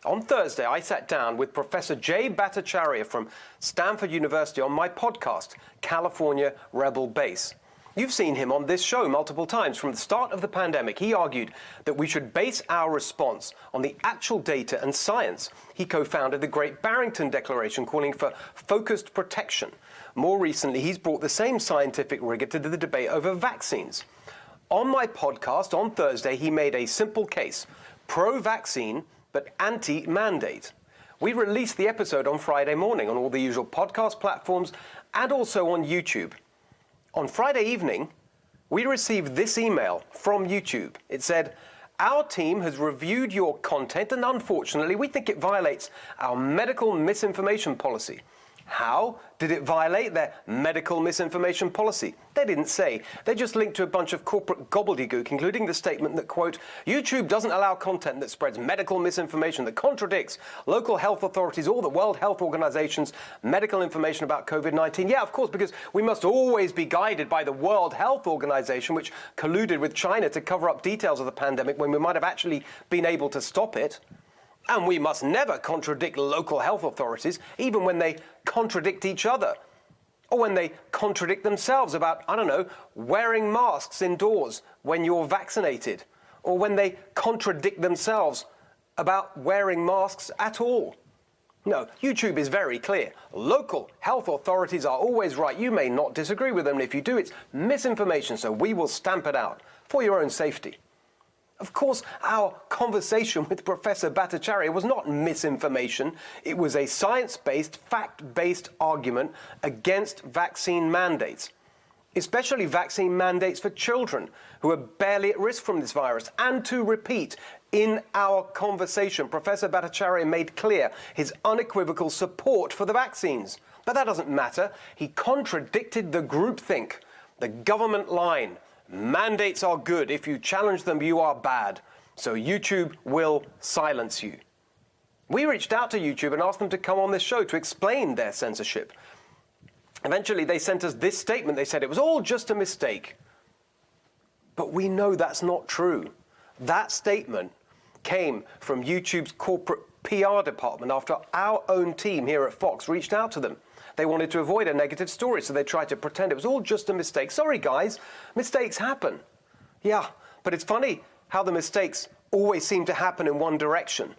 On Thursday, I sat down with Professor Jay Bhattacharya from Stanford University on my podcast, California Rebel Base. You've seen him on this show multiple times. From the start of the pandemic, he argued that we should base our response on the actual data and science. He co-founded the Great Barrington Declaration, calling for focused protection. More recently, he's brought the same scientific rigor to the debate over vaccines. On my podcast on Thursday, he made a simple case, pro-vaccine, but anti-mandate. We released the episode on Friday morning on all the usual podcast platforms and also on YouTube. On Friday evening, we received this email from YouTube. It said, "Our team has reviewed your content and unfortunately we think it violates our medical misinformation policy." How did it violate their medical misinformation policy? They didn't say. They just linked to a bunch of corporate gobbledygook, including the statement that, quote, "YouTube doesn't allow content that spreads medical misinformation that contradicts local health authorities or the World Health Organization's medical information about COVID-19. Yeah, of course, because we must always be guided by the World Health Organization, which colluded with China to cover up details of the pandemic when we might have actually been able to stop it. And we must never contradict local health authorities, even when they contradict each other. Or when they contradict themselves about, I don't know, wearing masks indoors when you're vaccinated. Or when they contradict themselves about wearing masks at all. No, YouTube is very clear. Local health authorities are always right. You may not disagree with them. If you do, it's misinformation, so we will stamp it out for your own safety. Of course, our conversation with Professor Bhattacharya was not misinformation. It was a science-based, fact-based argument against vaccine mandates, especially vaccine mandates for children who are barely at risk from this virus. And to repeat, in our conversation, Professor Bhattacharya made clear his unequivocal support for the vaccines. But that doesn't matter. He contradicted the groupthink, the government line. Mandates are good. If you challenge them, you are bad. So YouTube will silence you. We reached out to YouTube and asked them to come on this show to explain their censorship. Eventually, they sent us this statement. They said it was all just a mistake. But we know that's not true. That statement came from YouTube's corporate PR department after our own team here at Fox reached out to them. They wanted to avoid a negative story, so they tried to pretend it was all just a mistake. Sorry, guys, mistakes happen. Yeah, but it's funny how the mistakes always seem to happen in one direction.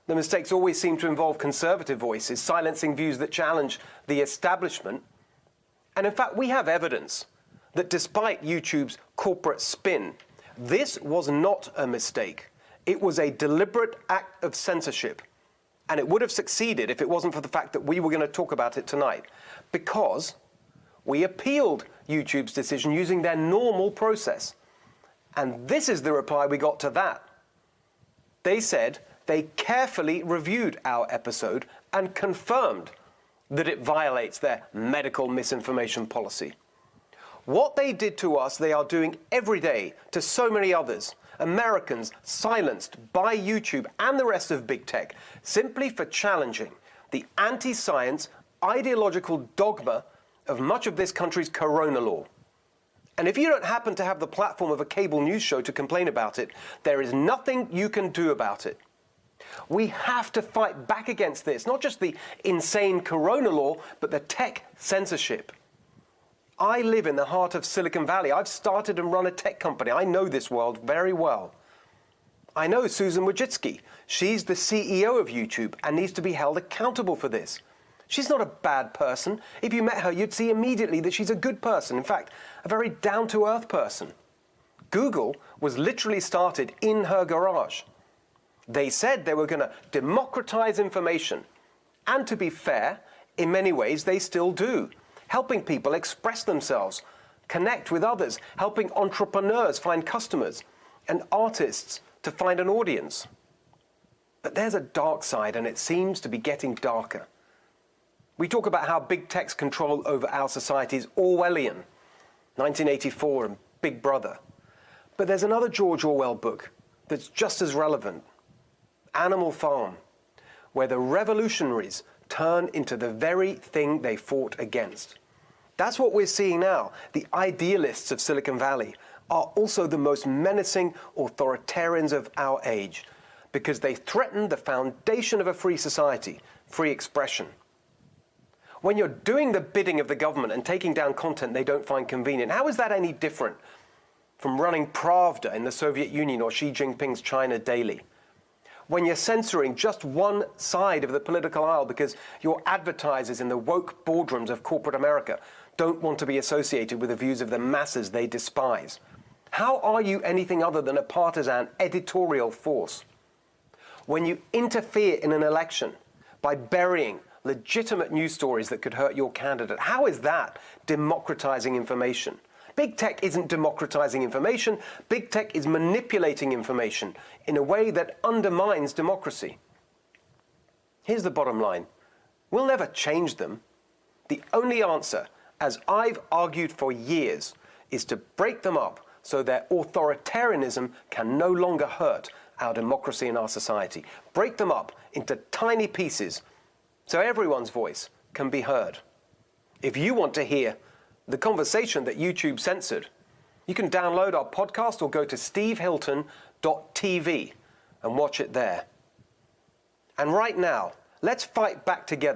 The mistakes always seem to involve conservative voices, silencing views that challenge the establishment. And in fact, we have evidence that despite YouTube's corporate spin, this was not a mistake. It was a deliberate act of censorship. And it would have succeeded if it wasn't for the fact that we were going to talk about it tonight. Because we appealed YouTube's decision using their normal process. And this is the reply we got to that. They said they carefully reviewed our episode and confirmed that it violates their medical misinformation policy. What they did to us, they are doing every day to so many others. Americans silenced by YouTube and the rest of big tech simply for challenging the anti-science ideological dogma of much of this country's corona law. And if you don't happen to have the platform of a cable news show to complain about it, there is nothing you can do about it. We have to fight back against this, not just the insane corona law, but the tech censorship. I live in the heart of Silicon Valley. I've started and run a tech company. I know this world very well. I know Susan Wojcicki. She's the CEO of YouTube and needs to be held accountable for this. She's not a bad person. If you met her, you'd see immediately that she's a good person. In fact, a very down-to-earth person. Google was literally started in her garage. They said they were going to democratize information. And to be fair, in many ways, they still do. Helping people express themselves, connect with others, helping entrepreneurs find customers, and artists to find an audience. But there's a dark side, and it seems to be getting darker. We talk about how big tech's control over our society is Orwellian, 1984 and Big Brother. But there's another George Orwell book that's just as relevant, Animal Farm, where the revolutionaries turn into the very thing they fought against. That's what we're seeing now. The idealists of Silicon Valley are also the most menacing authoritarians of our age, because they threaten the foundation of a free society, free expression. When you're doing the bidding of the government and taking down content they don't find convenient, how is that any different from running Pravda in the Soviet Union or Xi Jinping's China daily? When you're censoring just one side of the political aisle because your advertisers in the woke boardrooms of corporate America don't want to be associated with the views of the masses they despise, how are you anything other than a partisan editorial force? When you interfere in an election by burying legitimate news stories that could hurt your candidate, how is that democratizing information? Big tech isn't democratizing information. Big tech is manipulating information in a way that undermines democracy. Here's the bottom line. We'll never change them. The only answer, as I've argued for years, is to break them up so their authoritarianism can no longer hurt our democracy and our society. Break them up into tiny pieces so everyone's voice can be heard. If you want to hear the conversation that YouTube censored, you can download our podcast or go to stevehilton.tv and watch it there. And right now, let's fight back together